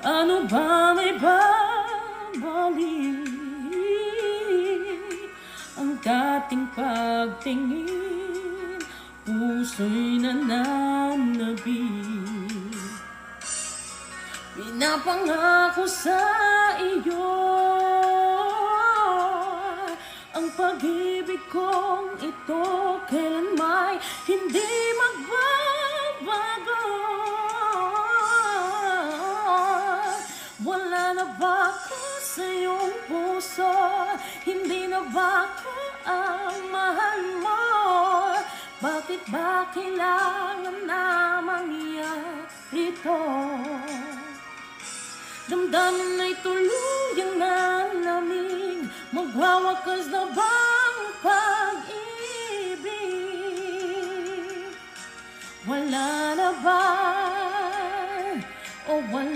Ano ba may babalik ang dating pagtingin, puso'y nananabik. Pinapangako sa iyo ang pag-ibig kong ito kailanmay hindi magbabago. Wala na ba ako sa iyong puso? Hindi na ba ako ang mahal mo? Bakit ba kailangan na mangyari ito? Damdamin ay tuluyang nalamig, magwawakas na bang pag-ibig? Wala na ba o wala?